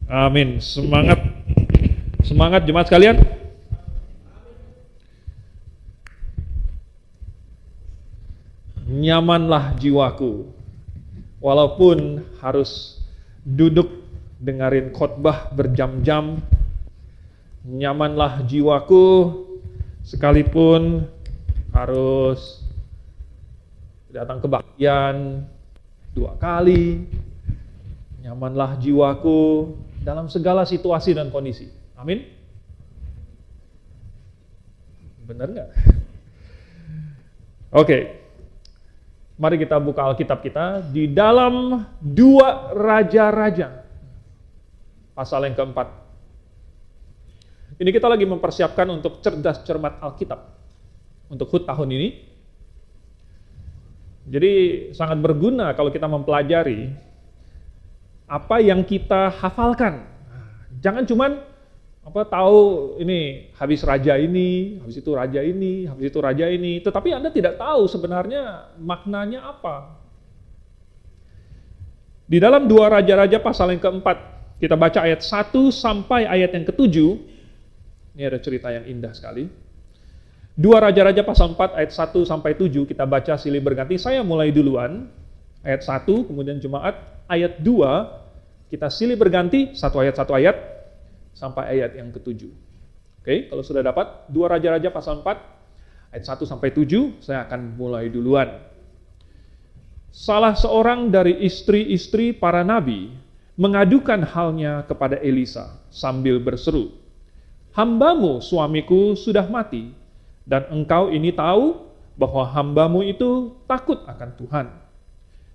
Amin. Semangat. Semangat jemaat sekalian. Nyamanlah jiwaku, walaupun harus duduk dengerin khotbah berjam-jam. Nyamanlah jiwaku, sekalipun harus datang kebaktian 2 kali. Nyamanlah jiwaku dalam segala situasi dan kondisi. Amin. Benar nggak? Oke. Mari kita buka Alkitab kita di dalam 2 Raja-Raja, pasal yang keempat. Ini kita lagi mempersiapkan untuk cerdas cermat Alkitab untuk HUT tahun ini. Jadi sangat berguna kalau kita mempelajari apa yang kita hafalkan. Jangan cuman tahu ini habis raja ini, habis itu raja ini, habis itu raja ini, tetapi Anda tidak tahu sebenarnya maknanya apa. Di dalam 2 Raja-Raja pasal yang keempat, kita baca ayat 1 sampai ayat yang ke-7. Ini ada cerita yang indah sekali. 2 Raja-Raja pasal 4 ayat 1 sampai 7 kita baca silih berganti. Saya mulai duluan ayat 1, kemudian jemaat ayat 2 kita silih berganti satu ayat sampai ayat yang ke-7. Oke, kalau sudah dapat 2 Raja-Raja pasal 4 ayat 1 sampai 7, saya akan mulai duluan. Salah seorang dari istri-istri para nabi mengadukan halnya kepada Elisa sambil berseru, "Hambamu suamiku sudah mati, dan engkau ini tahu bahwa hambamu itu takut akan Tuhan.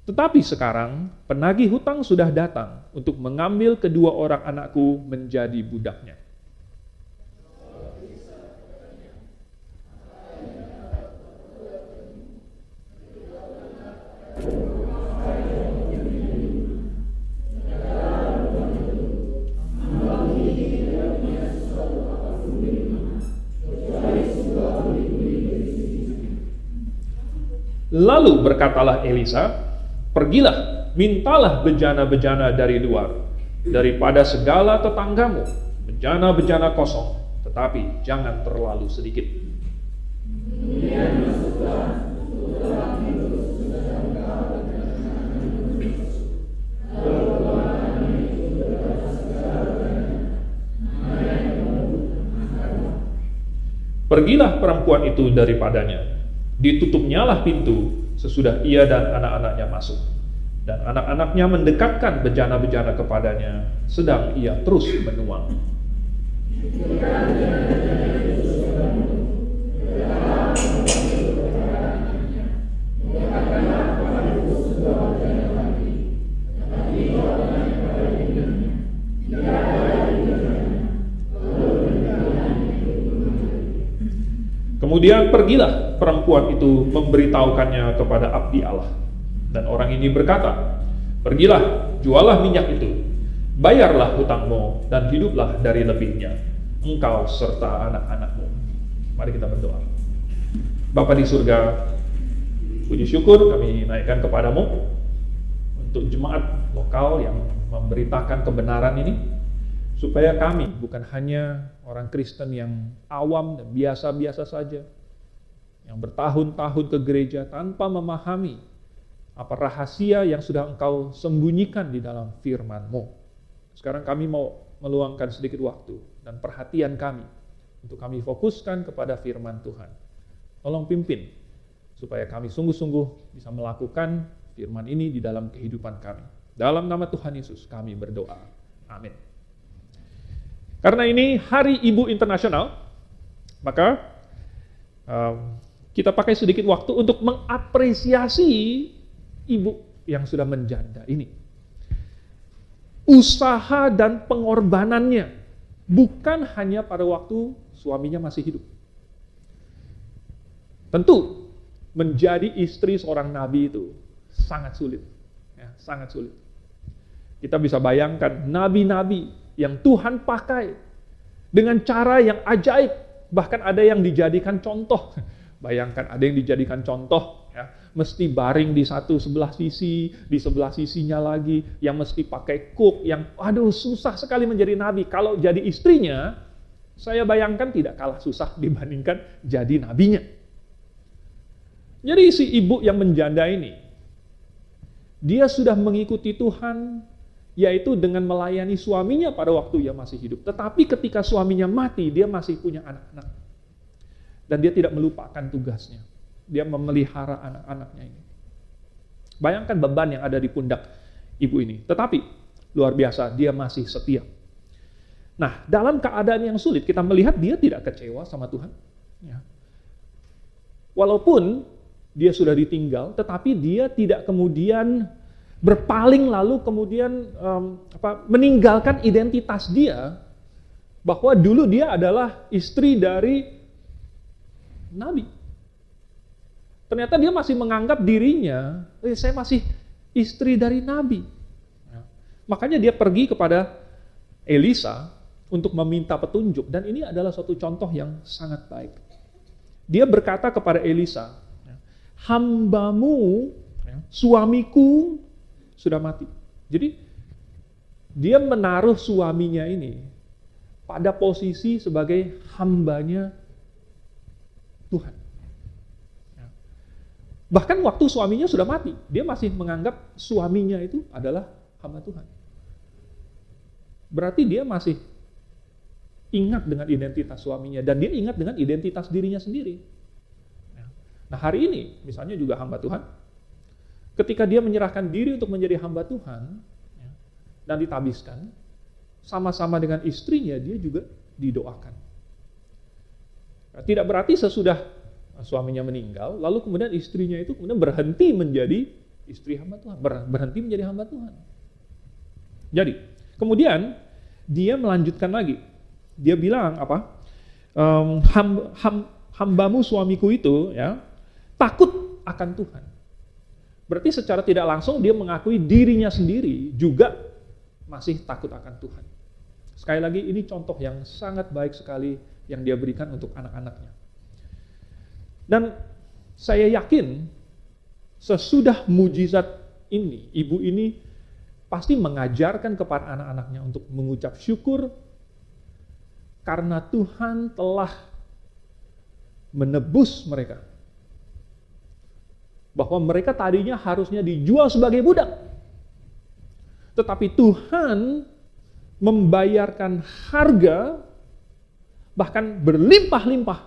Tetapi sekarang penagih hutang sudah datang untuk mengambil kedua orang anakku menjadi budaknya." Lalu berkatalah Elisa, "Pergilah, mintalah bejana-bejana dari luar, daripada segala tetanggamu, bejana-bejana kosong, tetapi jangan terlalu sedikit." Pergilah perempuan itu daripadanya. Ditutupnyalah pintu sesudah ia dan anak-anaknya masuk. Dan anak-anaknya mendekatkan bejana-bejana kepadanya, sedang ia terus menuang. Kemudian pergilah perempuan itu memberitahukannya kepada abdi Allah. Dan orang ini berkata, "Pergilah, jualah minyak itu, bayarlah hutangmu, dan hiduplah dari lebihnya, engkau serta anak-anakmu." Mari kita berdoa. Bapa di surga, puji syukur kami naikkan kepadamu untuk jemaat lokal yang memberitakan kebenaran ini, supaya kami bukan hanya orang Kristen yang awam dan biasa-biasa saja, yang bertahun-tahun ke gereja tanpa memahami apa rahasia yang sudah engkau sembunyikan di dalam firman-Mu. Sekarang kami mau meluangkan sedikit waktu dan perhatian kami untuk kami fokuskan kepada firman Tuhan. Tolong pimpin supaya kami sungguh-sungguh bisa melakukan firman ini di dalam kehidupan kami. Dalam nama Tuhan Yesus kami berdoa. Amin. Karena ini Hari Ibu Internasional, maka kita pakai sedikit waktu untuk mengapresiasi ibu yang sudah menjanda ini. Usaha dan pengorbanannya bukan hanya pada waktu suaminya masih hidup. Tentu menjadi istri seorang nabi itu sangat sulit, ya, sangat sulit. Kita bisa bayangkan nabi-nabi yang Tuhan pakai dengan cara yang ajaib, bahkan ada yang dijadikan contoh. Bayangkan ada yang dijadikan contoh ya, mesti baring di sebelah sisi, di sebelah sisinya lagi, yang mesti pakai kuk, yang aduh susah sekali menjadi nabi. Kalau jadi istrinya, saya bayangkan tidak kalah susah dibandingkan jadi nabinya. Jadi si ibu yang menjanda ini, dia sudah mengikuti Tuhan, yaitu dengan melayani suaminya pada waktu ia masih hidup. Tetapi ketika suaminya mati, dia masih punya anak-anak. Dan dia tidak melupakan tugasnya. Dia memelihara anak-anaknya ini. Bayangkan beban yang ada di pundak ibu ini. Tetapi, luar biasa, dia masih setia. Nah, dalam keadaan yang sulit, kita melihat dia tidak kecewa sama Tuhan. Ya. Walaupun dia sudah ditinggal, tetapi dia tidak kemudian berpaling lalu kemudian meninggalkan identitas dia, bahwa dulu dia adalah istri dari nabi. Ternyata dia masih menganggap dirinya, saya masih istri dari nabi. Makanya dia pergi kepada Elisa untuk meminta petunjuk, dan ini adalah suatu contoh yang sangat baik. Dia berkata kepada Elisa, hambamu, suamiku sudah mati. Jadi dia menaruh suaminya ini pada posisi sebagai hambanya Tuhan. Bahkan waktu suaminya sudah mati, dia masih menganggap suaminya itu adalah hamba Tuhan. Berarti dia masih ingat dengan identitas suaminya, dan dia ingat dengan identitas dirinya sendiri. Nah hari ini, misalnya juga hamba Tuhan, ketika dia menyerahkan diri untuk menjadi hamba Tuhan, dan ditabiskan, sama-sama dengan istrinya, dia juga didoakan. Nah, tidak berarti sesudah suaminya meninggal, lalu kemudian istrinya itu kemudian berhenti menjadi istri hamba Tuhan, berhenti menjadi hamba Tuhan. Jadi, kemudian dia melanjutkan lagi. Dia bilang apa? Hambamu suamiku itu ya takut akan Tuhan. Berarti secara tidak langsung dia mengakui dirinya sendiri juga masih takut akan Tuhan. Sekali lagi ini contoh yang sangat baik sekali yang dia berikan untuk anak-anaknya. Dan saya yakin sesudah mujizat ini, ibu ini pasti mengajarkan kepada anak-anaknya untuk mengucap syukur karena Tuhan telah menebus mereka. Bahwa mereka tadinya harusnya dijual sebagai budak. Tetapi Tuhan membayarkan harga, bahkan berlimpah-limpah,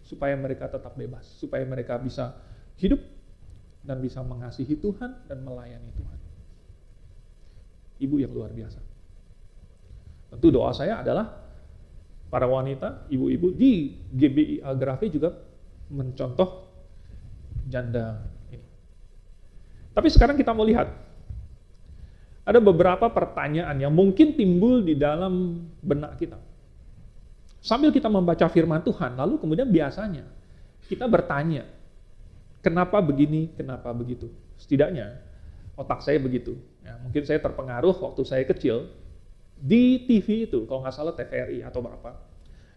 supaya mereka tetap bebas, supaya mereka bisa hidup dan bisa mengasihi Tuhan dan melayani Tuhan. Ibu yang luar biasa. Tentu doa saya adalah para wanita, ibu-ibu di GBI Agrafe juga mencontoh janda ini. Tapi sekarang kita mau lihat, ada beberapa pertanyaan yang mungkin timbul di dalam benak kita. Sambil kita membaca firman Tuhan, lalu kemudian biasanya kita bertanya, kenapa begini, kenapa begitu? Setidaknya otak saya begitu. Ya, mungkin saya terpengaruh waktu saya kecil, di TV itu, kalau nggak salah TVRI atau apa,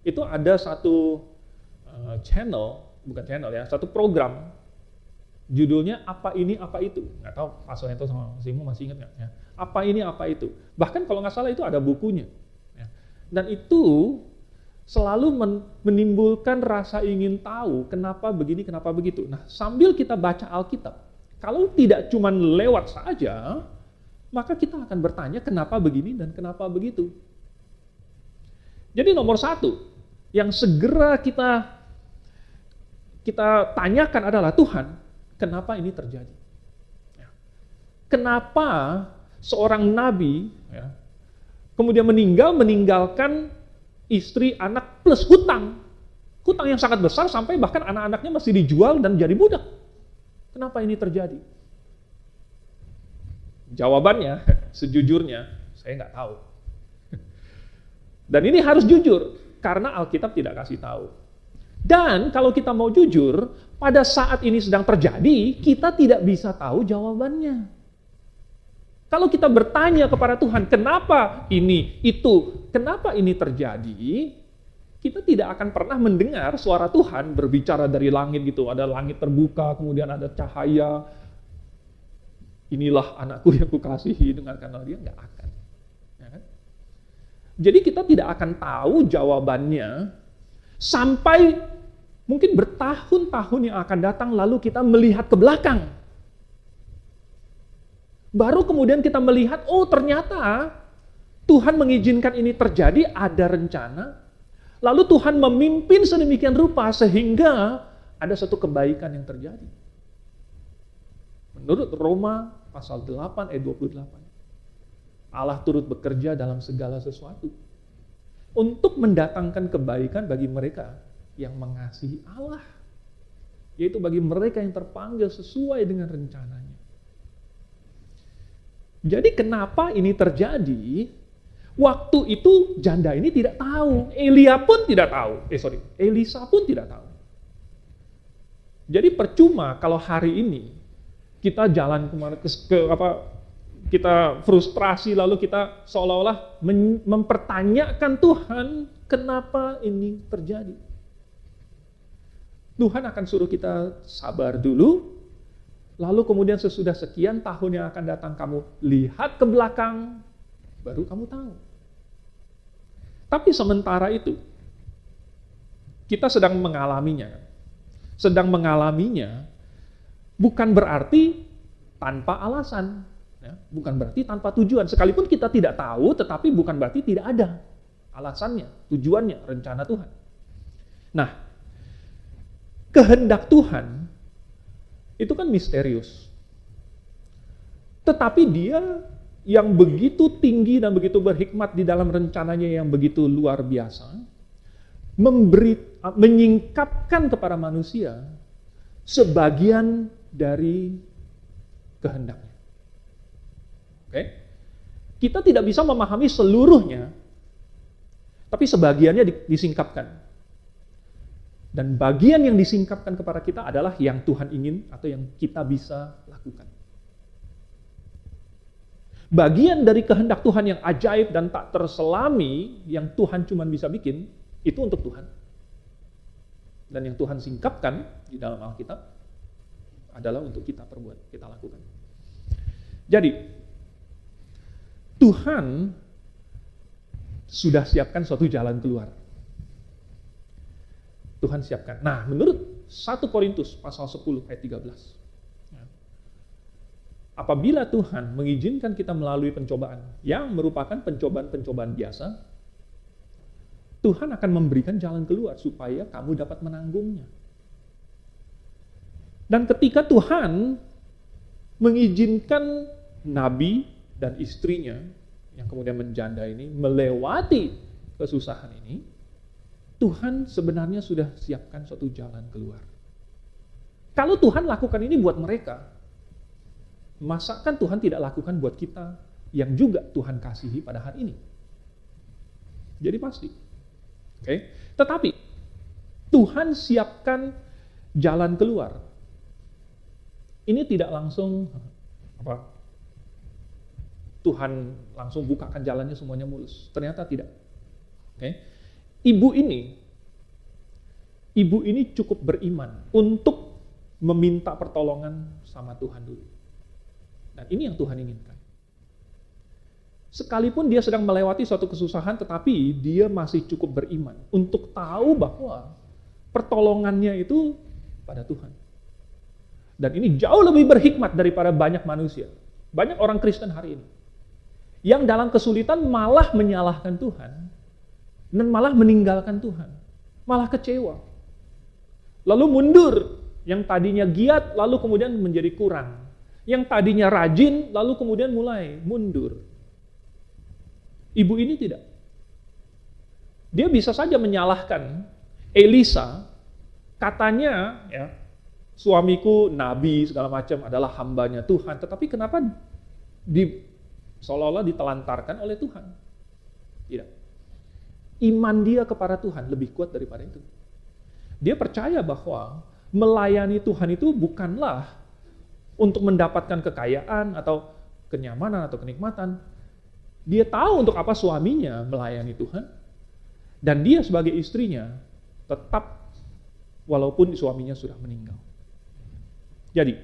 itu ada satu satu program, judulnya Apa Ini Apa Itu. Nggak tahu Pak Soento sama Simu masih ingat nggak? Ya. Apa Ini Apa Itu. Bahkan kalau nggak salah itu ada bukunya. Ya. Dan itu selalu menimbulkan rasa ingin tahu kenapa begini, kenapa begitu. Nah, sambil kita baca Alkitab, kalau tidak cuma lewat saja, maka kita akan bertanya kenapa begini dan kenapa begitu. Jadi nomor satu, yang segera kita tanyakan adalah, Tuhan, kenapa ini terjadi? Kenapa seorang nabi kemudian meninggalkan istri, anak, plus hutang. Hutang yang sangat besar sampai bahkan anak-anaknya masih dijual dan jadi budak. Kenapa ini terjadi? Jawabannya, sejujurnya, saya nggak tahu. Dan ini harus jujur, karena Alkitab tidak kasih tahu. Dan kalau kita mau jujur, pada saat ini sedang terjadi, kita tidak bisa tahu jawabannya. Kalau kita bertanya kepada Tuhan, kenapa ini, itu, kenapa ini terjadi, kita tidak akan pernah mendengar suara Tuhan berbicara dari langit gitu. Ada langit terbuka, kemudian ada cahaya. Inilah anakku yang kukasihi, dengarkanlah dia. Nggak akan. Ya kan? Jadi kita tidak akan tahu jawabannya sampai mungkin bertahun-tahun yang akan datang lalu kita melihat ke belakang. Baru kemudian kita melihat, oh ternyata Tuhan mengizinkan ini terjadi, ada rencana. Lalu Tuhan memimpin sedemikian rupa sehingga ada satu kebaikan yang terjadi. Menurut Roma pasal 8 ayat 28. Allah turut bekerja dalam segala sesuatu untuk mendatangkan kebaikan bagi mereka yang mengasihi Allah. Yaitu bagi mereka yang terpanggil sesuai dengan rencananya. Jadi kenapa ini terjadi? Waktu itu janda ini tidak tahu, Elisa pun tidak tahu. Jadi percuma kalau hari ini kita jalan kita frustrasi lalu kita seolah-olah mempertanyakan Tuhan, kenapa ini terjadi? Tuhan akan suruh kita sabar dulu, lalu kemudian sesudah sekian tahun yang akan datang kamu lihat ke belakang, baru kamu tahu. Tapi sementara itu, kita sedang mengalaminya. Sedang mengalaminya bukan berarti tanpa alasan. Ya, bukan berarti tanpa tujuan. Sekalipun kita tidak tahu, tetapi bukan berarti tidak ada alasannya, tujuannya, rencana Tuhan. Nah, kehendak Tuhan itu kan misterius. Tetapi dia yang begitu tinggi dan begitu berhikmat di dalam rencananya yang begitu luar biasa, menyingkapkan kepada manusia sebagian dari kehendaknya. Oke? Kita tidak bisa memahami seluruhnya, tapi sebagiannya disingkapkan. Dan bagian yang disingkapkan kepada kita adalah yang Tuhan ingin atau yang kita bisa lakukan. Bagian dari kehendak Tuhan yang ajaib dan tak terselami, yang Tuhan cuma bisa bikin, itu untuk Tuhan. Dan yang Tuhan singkapkan di dalam Alkitab adalah untuk kita perbuat, kita lakukan. Jadi, Tuhan sudah siapkan suatu jalan keluar. Tuhan siapkan. Nah, menurut 1 Korintus pasal 10 ayat 13. Apabila Tuhan mengizinkan kita melalui pencobaan yang merupakan pencobaan-pencobaan biasa, Tuhan akan memberikan jalan keluar supaya kamu dapat menanggungnya. Dan ketika Tuhan mengizinkan nabi dan istrinya yang kemudian menjanda ini melewati kesusahan ini, Tuhan sebenarnya sudah siapkan suatu jalan keluar. Kalau Tuhan lakukan ini buat mereka, masakan Tuhan tidak lakukan buat kita yang juga Tuhan kasihi pada hari ini? Jadi pasti. Oke. Tetapi Tuhan siapkan jalan keluar. Ini tidak langsung Tuhan langsung bukakan jalannya semuanya mulus. Ternyata tidak. Oke. Ibu ini cukup beriman untuk meminta pertolongan sama Tuhan dulu. Dan ini yang Tuhan inginkan. Sekalipun dia sedang melewati suatu kesusahan, tetapi dia masih cukup beriman untuk tahu bahwa pertolongannya itu pada Tuhan. Dan ini jauh lebih berhikmat daripada banyak manusia. Banyak orang Kristen hari ini yang dalam kesulitan malah menyalahkan Tuhan dan malah meninggalkan Tuhan, malah kecewa. Lalu mundur, yang tadinya giat lalu kemudian menjadi kurang. Yang tadinya rajin, lalu kemudian mulai mundur. Ibu ini tidak. Dia bisa saja menyalahkan Elisa, katanya ya, suamiku nabi segala macam adalah hambanya Tuhan, tetapi kenapa seolah-olah ditelantarkan oleh Tuhan? Tidak. Iman dia kepada Tuhan lebih kuat daripada itu. Dia percaya bahwa melayani Tuhan itu bukanlah untuk mendapatkan kekayaan atau kenyamanan atau kenikmatan. Dia tahu untuk apa suaminya melayani Tuhan. Dan dia sebagai istrinya tetap walaupun suaminya sudah meninggal. Jadi,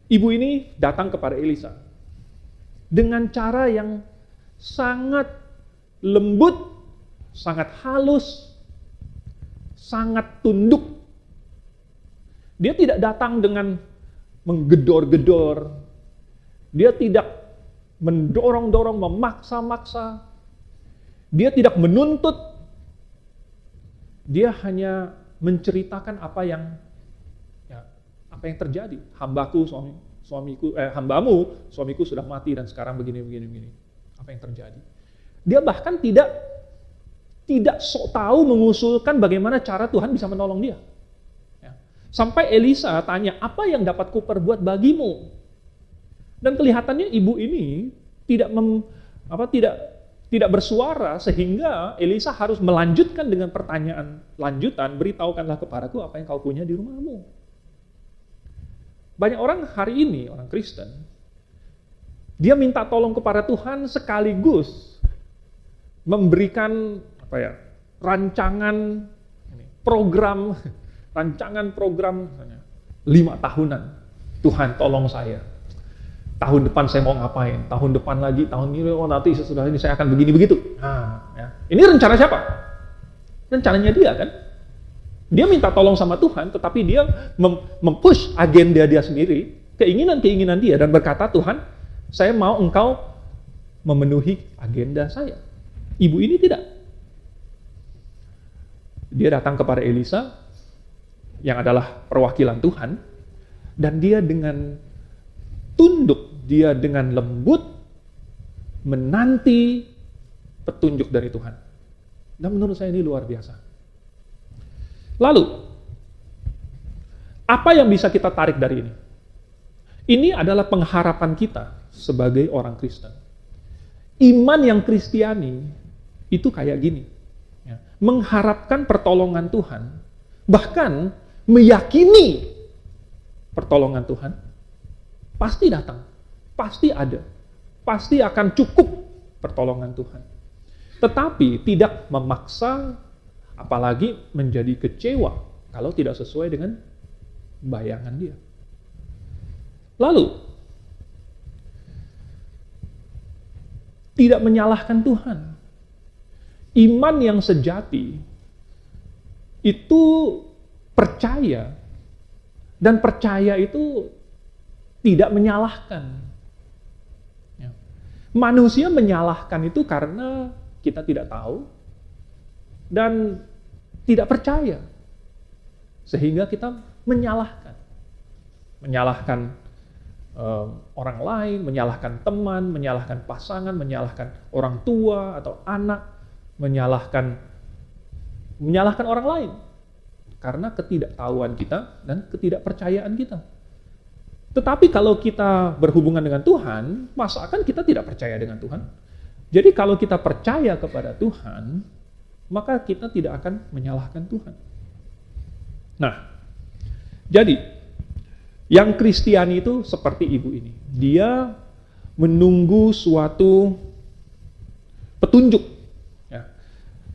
ibu ini datang kepada Elisa dengan cara yang sangat lembut, sangat halus, sangat tunduk. Dia tidak datang dengan menggedor-gedor. Dia tidak mendorong-dorong, memaksa-maksa. Dia tidak menuntut. Dia hanya menceritakan apa yang terjadi. Hambamu, suamiku sudah mati dan sekarang begini. Apa yang terjadi? Dia bahkan tidak sok tahu mengusulkan bagaimana cara Tuhan bisa menolong dia. Sampai Elisa tanya, apa yang dapat kuperbuat bagimu? Dan kelihatannya ibu ini tidak bersuara sehingga Elisa harus melanjutkan dengan pertanyaan lanjutan, beritahukanlah kepadaku apa yang kau punya di rumahmu. Banyak orang hari ini, orang Kristen, dia minta tolong kepada Tuhan sekaligus memberikan rancangan program misalnya 5 tahunan. Tuhan tolong saya. Tahun depan saya mau ngapain? Tahun depan lagi, tahun ini, nanti sesudah ini saya akan begini begitu. Ini rencana siapa? Rencananya dia kan? Dia minta tolong sama Tuhan, tetapi dia mempush agenda dia sendiri, keinginan dia, dan berkata, Tuhan, saya mau engkau memenuhi agenda saya. Ibu ini tidak. Dia datang kepada Elisa, yang adalah perwakilan Tuhan, dan dia dengan tunduk, dia dengan lembut menanti petunjuk dari Tuhan. Dan menurut saya ini luar biasa. Lalu, apa yang bisa kita tarik dari ini? Ini adalah pengharapan kita sebagai orang Kristen. Iman yang Kristiani itu kayak gini. Mengharapkan pertolongan Tuhan, bahkan meyakini pertolongan Tuhan, pasti datang, pasti ada, pasti akan cukup pertolongan Tuhan. Tetapi tidak memaksa, apalagi menjadi kecewa kalau tidak sesuai dengan bayangan dia. Lalu, tidak menyalahkan Tuhan. Iman yang sejati itu percaya, dan percaya itu tidak menyalahkan. Manusia menyalahkan itu karena kita tidak tahu dan tidak percaya, sehingga kita menyalahkan orang lain, menyalahkan teman, menyalahkan pasangan, menyalahkan orang tua atau anak, menyalahkan orang lain karena ketidaktahuan kita dan ketidakpercayaan kita. Tetapi kalau kita berhubungan dengan Tuhan, masakan kita tidak percaya dengan Tuhan? Jadi kalau kita percaya kepada Tuhan, maka kita tidak akan menyalahkan Tuhan. Nah, jadi yang Kristiani itu seperti ibu ini. Dia menunggu suatu petunjuk.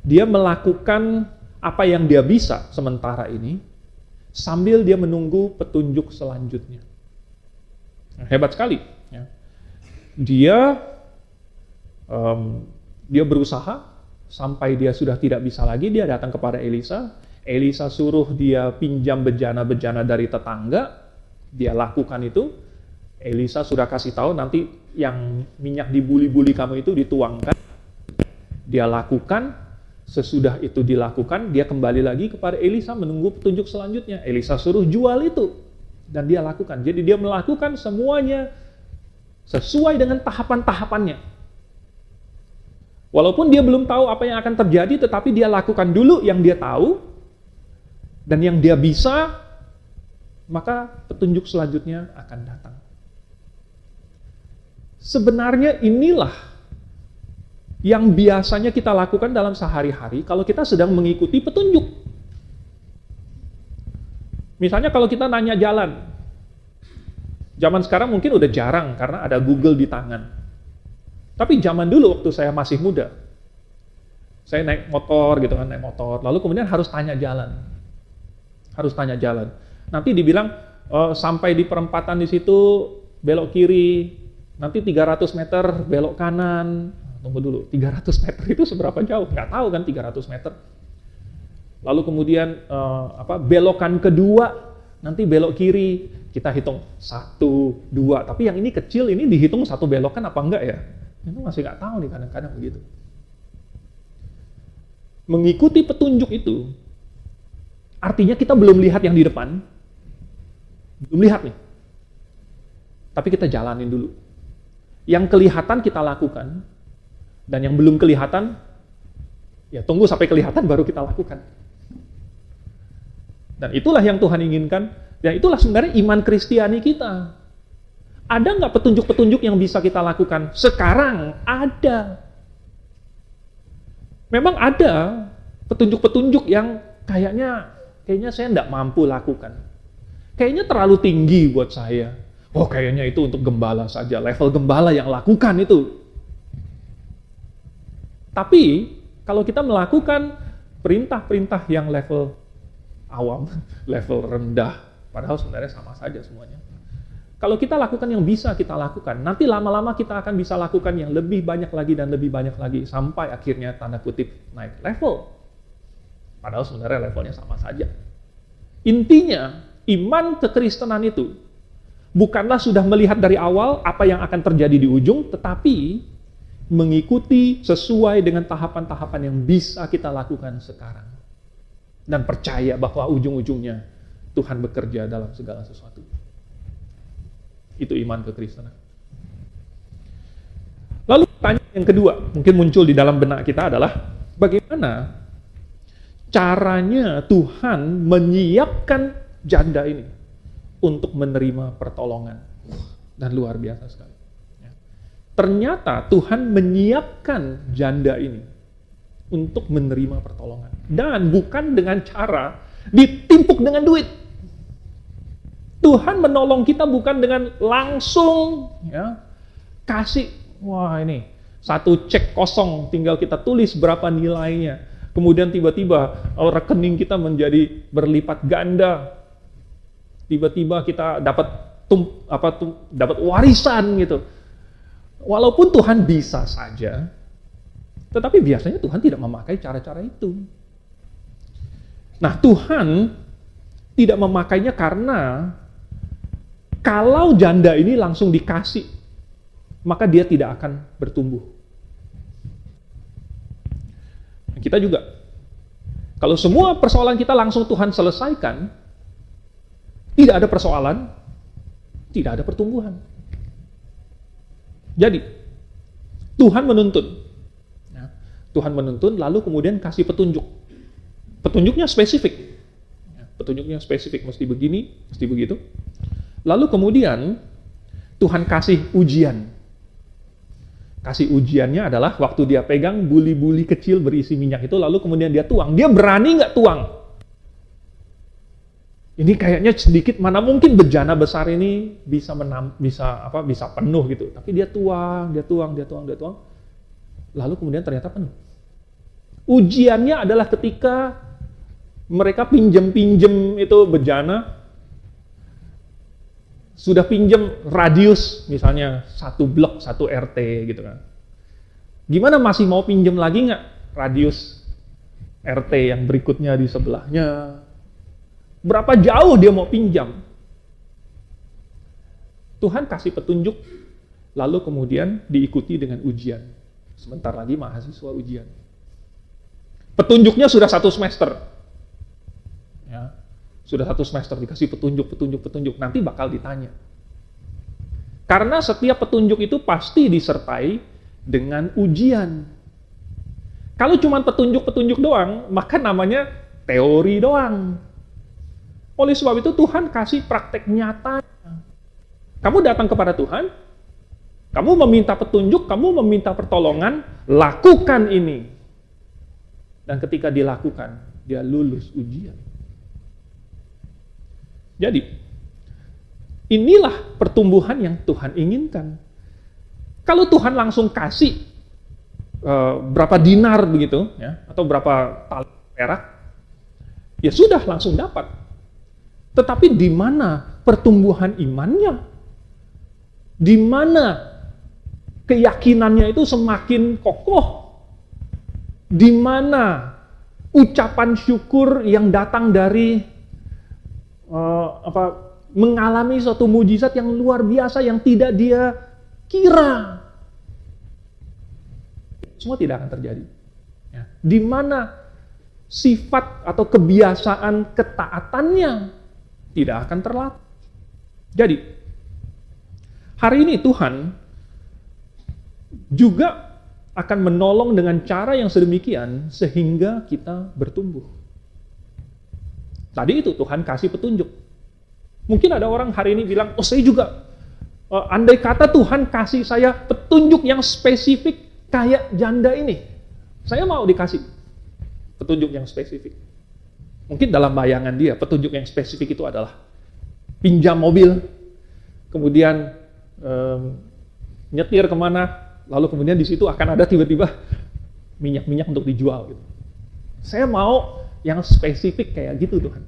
Dia melakukan apa yang dia bisa sementara ini, sambil dia menunggu petunjuk selanjutnya. Hebat sekali. Dia berusaha sampai dia sudah tidak bisa lagi. Dia datang kepada Elisa. Elisa suruh dia pinjam bejana-bejana dari tetangga. Dia lakukan itu. Elisa sudah kasih tahu nanti yang minyak di buli-buli kamu itu dituangkan. Dia lakukan. Sesudah itu dilakukan, dia kembali lagi kepada Elisa menunggu petunjuk selanjutnya. Elisa suruh jual itu. Dan dia lakukan. Jadi dia melakukan semuanya sesuai dengan tahapan-tahapannya. Walaupun dia belum tahu apa yang akan terjadi, tetapi dia lakukan dulu yang dia tahu. Dan yang dia bisa, maka petunjuk selanjutnya akan datang. Sebenarnya inilah yang biasanya kita lakukan dalam sehari-hari kalau kita sedang mengikuti petunjuk. Misalnya kalau kita nanya jalan. Zaman sekarang mungkin udah jarang karena ada Google di tangan. Tapi zaman dulu waktu saya masih muda, Saya naik motor gitu kan, naik motor. Lalu kemudian harus tanya jalan. Harus tanya jalan. Nanti dibilang sampai di perempatan di situ belok kiri, nanti 300 meter belok kanan. Tunggu dulu, 300 meter itu seberapa jauh? Nggak tahu kan 300 meter. Lalu kemudian belokan kedua, nanti belok kiri, kita hitung 1, 2. Tapi yang ini kecil, ini dihitung satu belokan apa enggak ya? Itu masih nggak tahu nih kadang-kadang begitu. Mengikuti petunjuk itu, artinya kita belum lihat yang di depan, belum lihat nih. Tapi kita jalanin dulu. Yang kelihatan kita lakukan, dan yang belum kelihatan, ya tunggu sampai kelihatan baru kita lakukan. Dan itulah yang Tuhan inginkan, dan itulah sebenarnya iman Kristiani kita. Ada nggak petunjuk-petunjuk yang bisa kita lakukan? Sekarang ada. Memang ada petunjuk-petunjuk yang kayaknya saya nggak mampu lakukan. Kayaknya terlalu tinggi buat saya. Oh, kayaknya itu untuk gembala saja, level gembala yang lakukan itu. Tapi, kalau kita melakukan perintah-perintah yang level awam, level rendah, padahal sebenarnya sama saja semuanya. Kalau kita lakukan yang bisa kita lakukan, nanti lama-lama kita akan bisa lakukan yang lebih banyak lagi dan lebih banyak lagi, sampai akhirnya tanda kutip naik level. Padahal sebenarnya levelnya sama saja. Intinya, iman kekristenan itu bukanlah sudah melihat dari awal apa yang akan terjadi di ujung, tetapi mengikuti sesuai dengan tahapan-tahapan yang bisa kita lakukan sekarang. Dan percaya bahwa ujung-ujungnya Tuhan bekerja dalam segala sesuatu. Itu iman kekristenan. Lalu pertanyaan yang kedua, mungkin muncul di dalam benak kita adalah, bagaimana caranya Tuhan menyiapkan janda ini untuk menerima pertolongan? Dan luar biasa sekali. Ternyata Tuhan menyiapkan janda ini untuk menerima pertolongan. Dan bukan dengan cara ditimpuk dengan duit. Tuhan menolong kita bukan dengan langsung kasih, wah ini satu cek kosong, tinggal kita tulis berapa nilainya. Kemudian tiba-tiba rekening kita menjadi berlipat ganda. Tiba-tiba kita dapat warisan gitu. Walaupun Tuhan bisa saja, tetapi biasanya Tuhan tidak memakai cara-cara itu. Nah, Tuhan tidak memakainya karena kalau janda ini langsung dikasih, maka dia tidak akan bertumbuh. Kita juga, kalau semua persoalan kita langsung Tuhan selesaikan, tidak ada persoalan, tidak ada pertumbuhan. Jadi, Tuhan menuntun. Tuhan menuntun, lalu kemudian kasih petunjuk. Petunjuknya spesifik. Petunjuknya spesifik, mesti begini, mesti begitu. Lalu kemudian, Tuhan kasih ujian. Kasih ujiannya adalah waktu dia pegang buli-buli kecil berisi minyak itu, lalu kemudian dia tuang. Dia berani nggak tuang? Ini kayaknya sedikit, mana mungkin bejana besar ini bisa penuh gitu. Tapi dia tuang. Lalu kemudian ternyata penuh. Ujiannya adalah ketika mereka pinjem itu bejana, sudah pinjem radius misalnya 1 blok, 1 RT gitu kan. Gimana masih mau pinjem lagi nggak radius RT yang berikutnya di sebelahnya? Berapa jauh dia mau pinjam? Tuhan kasih petunjuk, lalu kemudian diikuti dengan ujian. Sebentar lagi mahasiswa ujian. Petunjuknya sudah 1 semester. Ya, sudah 1 semester dikasih petunjuk. Nanti bakal ditanya. Karena setiap petunjuk itu pasti disertai dengan ujian. Kalau cuma petunjuk doang, maka namanya teori doang. Oleh sebab itu Tuhan kasih praktek nyata. Kamu datang kepada Tuhan, kamu meminta petunjuk, kamu meminta pertolongan, lakukan ini. Dan ketika dilakukan, dia lulus ujian. Jadi, inilah pertumbuhan yang Tuhan inginkan. Kalau Tuhan langsung kasih, berapa dinar begitu, ya, atau berapa tali perak, ya sudah langsung dapat. Tetapi di mana pertumbuhan imannya? Di mana keyakinannya itu semakin kokoh? Di mana ucapan syukur yang datang dari mengalami suatu mujizat yang luar biasa yang tidak dia kira? Semua tidak akan terjadi. Ya. Di mana sifat atau kebiasaan ketaatannya tidak akan terlatih. Jadi, hari ini Tuhan juga akan menolong dengan cara yang sedemikian sehingga kita bertumbuh. Tadi itu Tuhan kasih petunjuk. Mungkin ada orang hari ini bilang, oh saya juga, andai kata Tuhan kasih saya petunjuk yang spesifik kayak janda ini, saya mau dikasih petunjuk yang spesifik. Mungkin dalam bayangan dia, petunjuk yang spesifik itu adalah pinjam mobil, kemudian nyetir kemana, lalu kemudian di situ akan ada tiba-tiba minyak-minyak untuk dijual. Gitu. Saya mau yang spesifik kayak gitu Tuhan.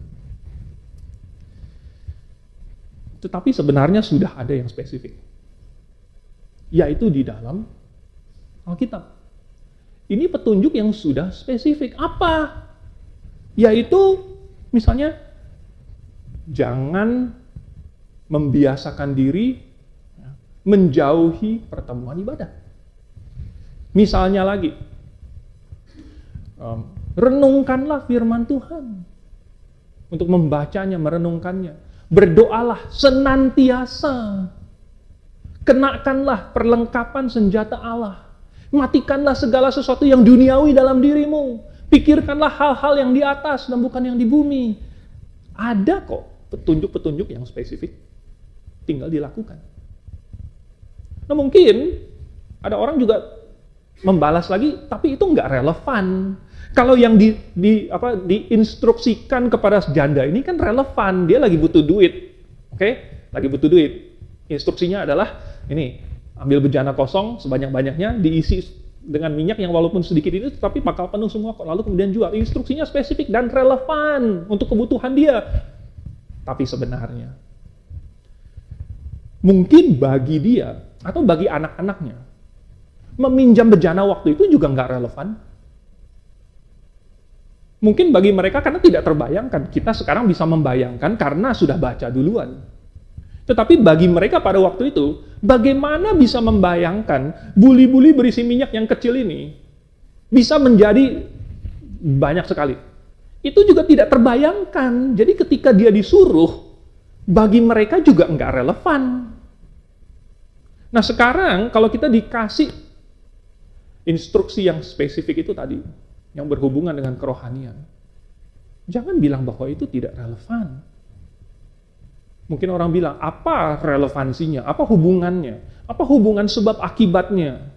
Tetapi sebenarnya sudah ada yang spesifik, yaitu di dalam Alkitab. Ini petunjuk yang sudah spesifik. Apa? Yaitu misalnya jangan membiasakan diri menjauhi pertemuan ibadah. Misalnya lagi, renungkanlah firman Tuhan. Untuk membacanya, merenungkannya. Berdoalah senantiasa. Kenakanlah perlengkapan senjata Allah. Matikanlah segala sesuatu yang duniawi dalam dirimu. Pikirkanlah hal-hal yang di atas dan bukan yang di bumi. Ada kok petunjuk-petunjuk yang spesifik. Tinggal dilakukan. Nah mungkin ada orang juga membalas lagi, tapi itu nggak relevan. Kalau yang diinstruksikan kepada janda ini kan relevan. Dia lagi butuh duit. Oke? Lagi butuh duit. Instruksinya adalah, ini, ambil bejana kosong sebanyak-banyaknya, diisi dengan minyak yang walaupun sedikit itu, tapi bakal penuh semua kok. Lalu kemudian jual. Instruksinya spesifik dan relevan untuk kebutuhan dia. Tapi sebenarnya, mungkin bagi dia, atau bagi anak-anaknya, meminjam bejana waktu itu juga nggak relevan. Mungkin bagi mereka karena tidak terbayangkan. Kita sekarang bisa membayangkan karena sudah baca duluan. Tetapi bagi mereka pada waktu itu, bagaimana bisa membayangkan buli-buli berisi minyak yang kecil ini bisa menjadi banyak sekali. Itu juga tidak terbayangkan. Jadi ketika dia disuruh, bagi mereka juga nggak relevan. Nah sekarang kalau kita dikasih instruksi yang spesifik itu tadi, yang berhubungan dengan kerohanian, jangan bilang bahwa itu tidak relevan. Mungkin orang bilang, apa relevansinya? Apa hubungannya? Apa hubungan sebab akibatnya?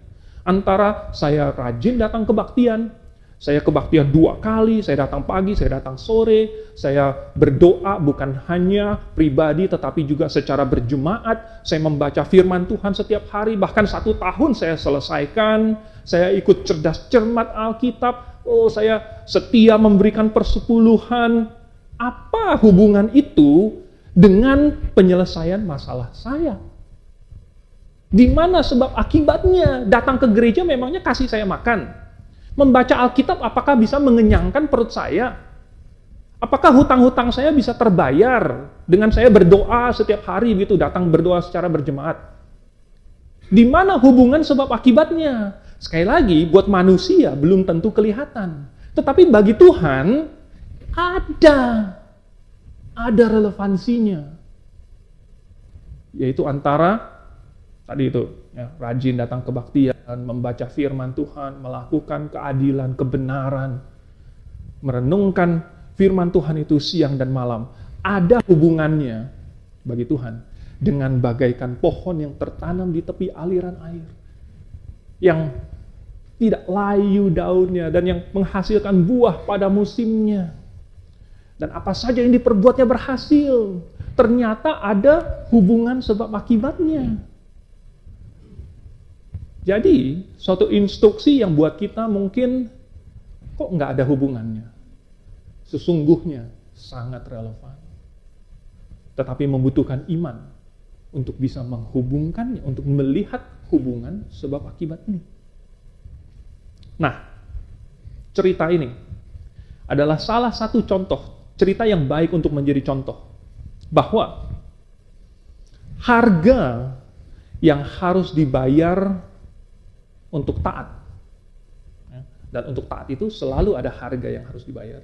Antara saya rajin datang kebaktian, saya kebaktian 2 kali, saya datang pagi, saya datang sore, saya berdoa bukan hanya pribadi tetapi juga secara berjemaat, saya membaca firman Tuhan setiap hari, bahkan 1 tahun saya selesaikan, saya ikut cerdas cermat Alkitab, saya setia memberikan persepuluhan. Apa hubungan itu dengan penyelesaian masalah saya? Di mana sebab akibatnya? Datang ke gereja memangnya kasih saya makan? Membaca Alkitab apakah bisa mengenyangkan perut saya? Apakah hutang-hutang saya bisa terbayar dengan saya berdoa setiap hari gitu, datang berdoa secara berjemaat? Di mana hubungan sebab akibatnya? Sekali lagi, buat manusia belum tentu kelihatan. Tetapi bagi Tuhan, ada relevansinya. Yaitu antara, tadi itu, ya, rajin datang kebaktian, membaca firman Tuhan, melakukan keadilan, kebenaran, merenungkan firman Tuhan itu siang dan malam. Ada hubungannya bagi Tuhan dengan bagaikan pohon yang tertanam di tepi aliran air. Yang tidak layu daunnya dan yang menghasilkan buah pada musimnya. Dan apa saja yang diperbuatnya berhasil. Ternyata ada hubungan sebab akibatnya. Jadi, suatu instruksi yang buat kita mungkin kok nggak ada hubungannya. Sesungguhnya sangat relevan. Tetapi membutuhkan iman untuk bisa menghubungkannya, untuk melihat hubungan sebab akibat ini. Nah, cerita ini adalah salah satu contoh, cerita yang baik untuk menjadi contoh, bahwa harga yang harus dibayar untuk taat, dan untuk taat itu selalu ada harga yang harus dibayar,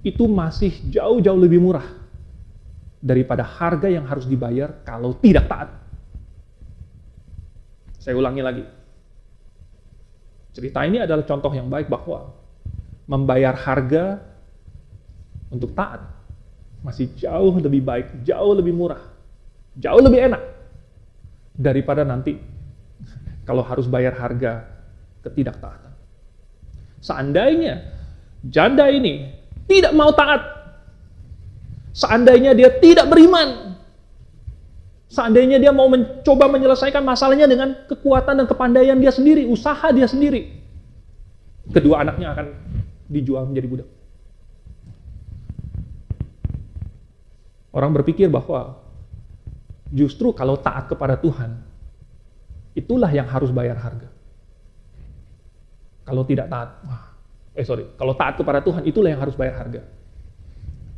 itu masih jauh-jauh lebih murah daripada harga yang harus dibayar kalau tidak taat. Saya ulangi lagi. Cerita ini adalah contoh yang baik bahwa membayar harga untuk taat masih jauh lebih baik, jauh lebih murah, jauh lebih enak daripada nanti kalau harus bayar harga ketidaktaatan. Seandainya janda ini tidak mau taat, seandainya dia tidak beriman, seandainya dia mau mencoba menyelesaikan masalahnya dengan kekuatan dan kepandaian dia sendiri, usaha dia sendiri, kedua anaknya akan dijual menjadi budak. Orang berpikir bahwa justru kalau taat kepada Tuhan, itulah yang harus bayar harga. Kalau tidak taat, kalau taat kepada Tuhan, itulah yang harus bayar harga.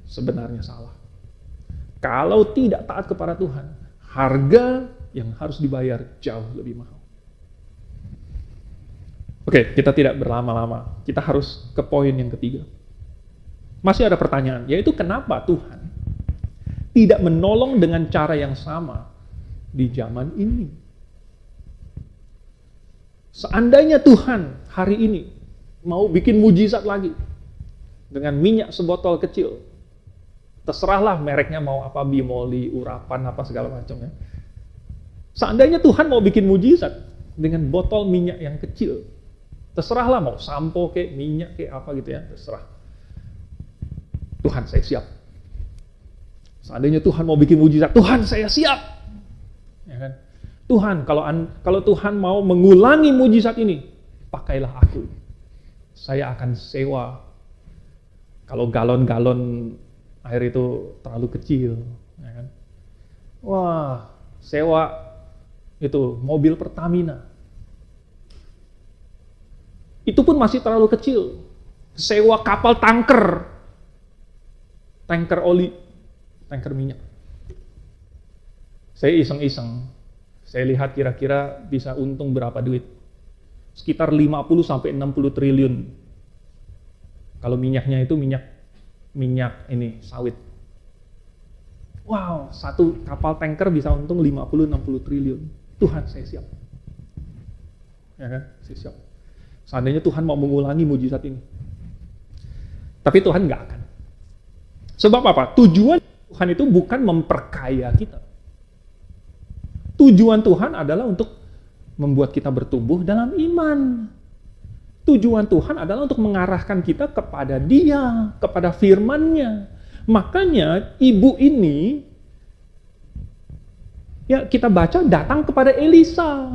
Sebenarnya salah. Kalau tidak taat kepada Tuhan, harga yang harus dibayar jauh lebih mahal. Oke, kita tidak berlama-lama. Kita harus ke poin yang ketiga. Masih ada pertanyaan, yaitu kenapa Tuhan tidak menolong dengan cara yang sama di zaman ini? Seandainya Tuhan hari ini mau bikin mujizat lagi dengan minyak sebotol kecil, terserahlah mereknya mau apa, Bimoli, Urapan, apa segala macamnya. Seandainya Tuhan mau bikin mujizat dengan botol minyak yang kecil, terserahlah mau sampo kayak minyak kayak apa gitu ya, terserah. Tuhan, saya siap. Seandainya Tuhan mau bikin mujizat, Tuhan, saya siap. Ya kan? Tuhan, kalau Tuhan mau mengulangi mujizat ini, pakailah aku. Saya akan sewa. Kalau galon-galon air itu terlalu kecil, ya kan? Wah, sewa itu mobil Pertamina. Itu pun masih terlalu kecil. Sewa kapal tanker oli, tanker minyak. Saya iseng-iseng. Saya lihat kira-kira bisa untung berapa duit. Sekitar 50-60 triliun. Kalau minyaknya itu minyak ini, sawit. Wow, satu kapal tanker bisa untung 50-60 triliun. Tuhan, saya siap. Ya kan? Saya siap. Seandainya Tuhan mau mengulangi mujizat ini. Tapi Tuhan nggak akan. Sebab apa? Tujuan Tuhan itu bukan memperkaya kita. Tujuan Tuhan adalah untuk membuat kita bertumbuh dalam iman. Tujuan Tuhan adalah untuk mengarahkan kita kepada Dia, kepada firman-Nya. Makanya ibu ini, ya kita baca, datang kepada Elisa.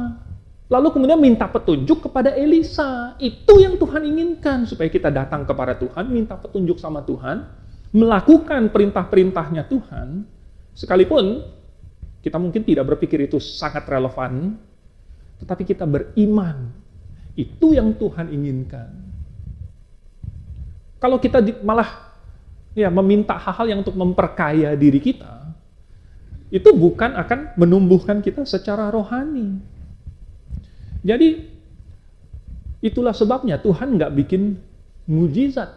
Lalu kemudian minta petunjuk kepada Elisa. Itu yang Tuhan inginkan, supaya kita datang kepada Tuhan, minta petunjuk sama Tuhan, melakukan perintah-perintahnya Tuhan, sekalipun kita mungkin tidak berpikir itu sangat relevan, tetapi kita beriman. Itu yang Tuhan inginkan. Kalau kita malah meminta hal-hal yang untuk memperkaya diri kita, itu bukan akan menumbuhkan kita secara rohani. Jadi, itulah sebabnya Tuhan nggak bikin mujizat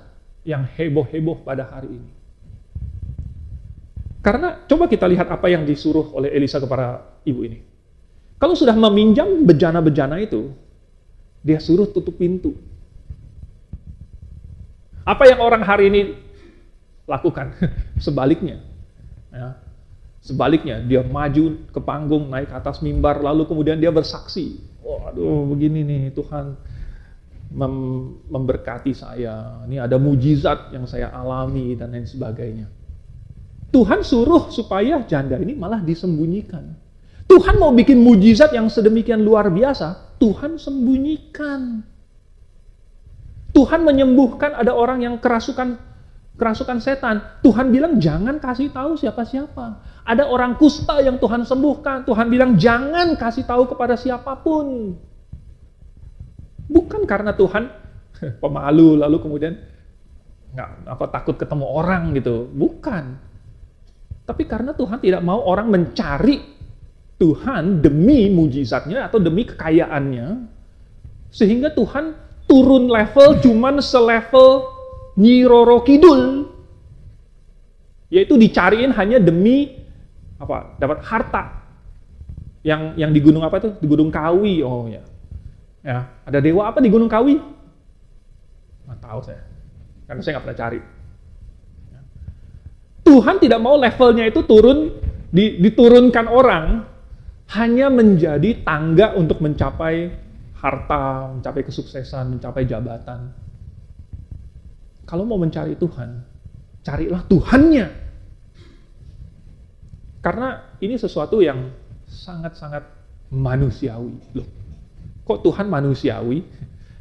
yang heboh-heboh pada hari ini. Karena coba kita lihat apa yang disuruh oleh Elisa kepada ibu ini. Kalau sudah meminjam bejana-bejana itu, dia suruh tutup pintu. Apa yang orang hari ini lakukan? Sebaliknya. Ya. Sebaliknya, dia maju ke panggung, naik ke atas mimbar, lalu kemudian dia bersaksi. Waduh, begini nih, Tuhan memberkati saya. Ini ada mujizat yang saya alami, dan lain sebagainya. Tuhan suruh supaya janda ini malah disembunyikan. Tuhan mau bikin mujizat yang sedemikian luar biasa, Tuhan sembunyikan. Tuhan menyembuhkan ada orang yang kerasukan setan. Tuhan bilang jangan kasih tahu siapa-siapa. Ada orang kusta yang Tuhan sembuhkan. Tuhan bilang jangan kasih tahu kepada siapapun. Bukan karena Tuhan pemalu lalu kemudian takut ketemu orang gitu. Bukan. Tapi karena Tuhan tidak mau orang mencari Tuhan demi mujizatnya atau demi kekayaannya, sehingga Tuhan turun level cuman selevel Nyi Roro Kidul, yaitu dicariin hanya demi dapat harta. Yang di gunung apa tuh? Di Gunung Kawi. Oh ya. Ya, ada dewa apa di Gunung Kawi? Nggak tahu saya. Karena saya nggak pernah cari. Tuhan tidak mau levelnya itu diturunkan orang hanya menjadi tangga untuk mencapai harta, mencapai kesuksesan, mencapai jabatan. Kalau mau mencari Tuhan, carilah Tuhannya. Karena ini sesuatu yang sangat-sangat manusiawi. Loh, kok Tuhan manusiawi?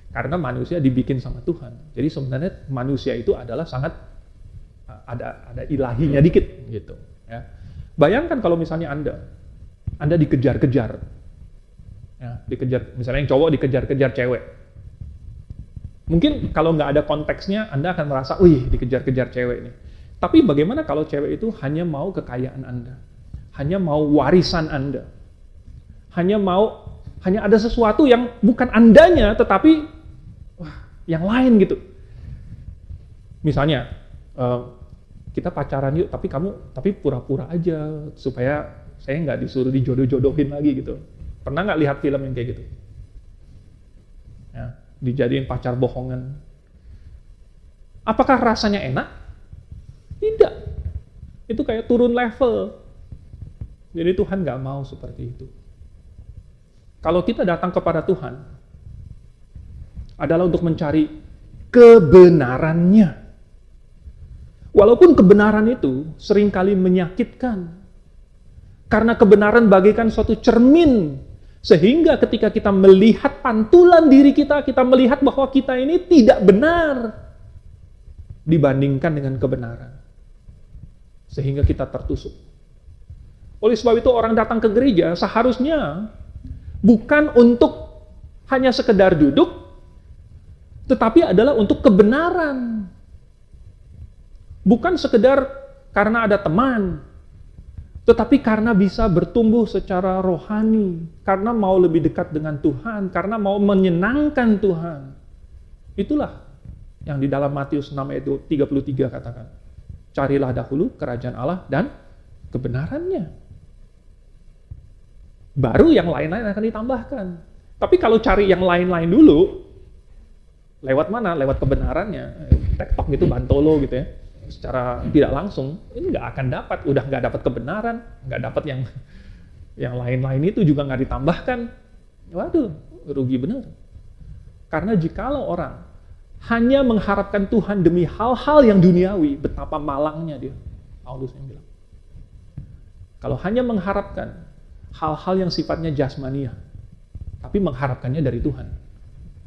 Karena manusia dibikin sama Tuhan. Jadi sebenarnya manusia itu adalah sangat ada ilahinya dikit gitu. Ya. Bayangkan kalau misalnya Anda dikejar-kejar, ya, misalnya yang cowok dikejar-kejar cewek. Mungkin kalau nggak ada konteksnya, Anda akan merasa, wih, dikejar-kejar cewek nih. Tapi bagaimana kalau cewek itu hanya mau kekayaan Anda, hanya mau warisan Anda, hanya ada sesuatu yang bukan Andanya, tetapi yang lain gitu. Misalnya, kita pacaran yuk, tapi pura-pura aja supaya saya nggak disuruh dijodoh-jodohin lagi gitu. Pernah nggak lihat film yang kayak gitu? Ya, dijadiin pacar bohongan. Apakah rasanya enak? Tidak. Itu kayak turun level. Jadi Tuhan nggak mau seperti itu. Kalau kita datang kepada Tuhan, adalah untuk mencari kebenarannya. Walaupun kebenaran itu seringkali menyakitkan. Karena kebenaran bagaikan suatu cermin. Sehingga ketika kita melihat pantulan diri kita melihat bahwa kita ini tidak benar dibandingkan dengan kebenaran. Sehingga kita tertusuk. Oleh sebab itu orang datang ke gereja seharusnya bukan untuk hanya sekedar duduk, tetapi adalah untuk kebenaran. Bukan sekedar karena ada teman, tetapi karena bisa bertumbuh secara rohani, karena mau lebih dekat dengan Tuhan, karena mau menyenangkan Tuhan. Itulah yang di dalam Matius 6 ayat 33 katakan. Carilah dahulu kerajaan Allah dan kebenarannya. Baru yang lain-lain akan ditambahkan. Tapi kalau cari yang lain-lain dulu, lewat mana? Lewat kebenarannya. TikTok gitu, bantolo gitu ya. Secara tidak langsung, ini nggak akan dapat. Udah nggak dapat kebenaran, nggak dapat yang lain-lain itu juga nggak ditambahkan. Waduh, rugi benar. Karena jikalau orang hanya mengharapkan Tuhan demi hal-hal yang duniawi, betapa malangnya dia. Paulus yang bilang. Kalau hanya mengharapkan hal-hal yang sifatnya jasmaniah, tapi mengharapkannya dari Tuhan,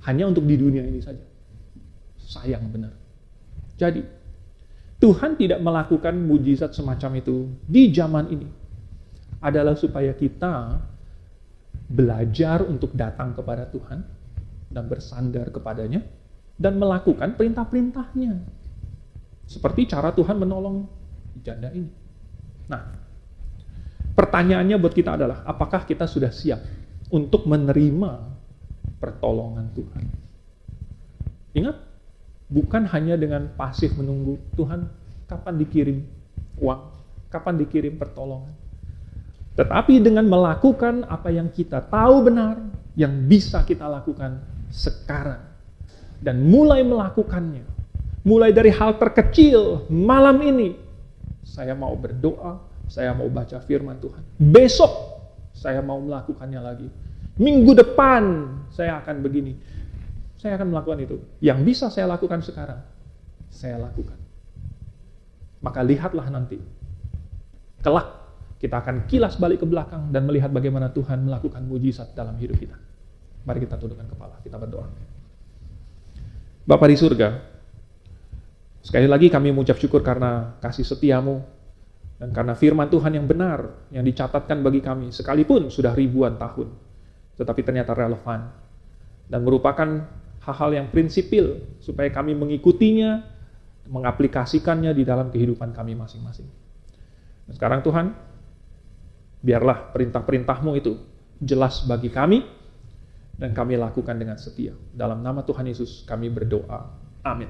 hanya untuk di dunia ini saja. Sayang benar. Jadi, Tuhan tidak melakukan mujizat semacam itu di zaman ini. Adalah supaya kita belajar untuk datang kepada Tuhan dan bersandar kepadanya dan melakukan perintah-perintahnya. Seperti cara Tuhan menolong janda ini. Nah, pertanyaannya buat kita adalah, apakah kita sudah siap untuk menerima pertolongan Tuhan? Ingat, bukan hanya dengan pasif menunggu, Tuhan kapan dikirim uang, kapan dikirim pertolongan. Tetapi dengan melakukan apa yang kita tahu benar, yang bisa kita lakukan sekarang. Dan mulai melakukannya. Mulai dari hal terkecil, malam ini, saya mau berdoa, saya mau baca firman Tuhan. Besok, saya mau melakukannya lagi. Minggu depan, saya akan begini. Saya akan melakukan itu. Yang bisa saya lakukan sekarang, saya lakukan. Maka lihatlah nanti. Kelak, kita akan kilas balik ke belakang dan melihat bagaimana Tuhan melakukan mujizat dalam hidup kita. Mari kita tundukkan kepala, kita berdoa. Bapa di surga, sekali lagi kami mengucap syukur karena kasih setiamu dan karena firman Tuhan yang benar yang dicatatkan bagi kami sekalipun sudah ribuan tahun, tetapi ternyata relevan dan merupakan hal-hal yang prinsipil supaya kami mengikutinya, mengaplikasikannya di dalam kehidupan kami masing-masing. Dan sekarang Tuhan, biarlah perintah-perintah-Mu itu jelas bagi kami dan kami lakukan dengan setia. Dalam nama Tuhan Yesus kami berdoa. Amin.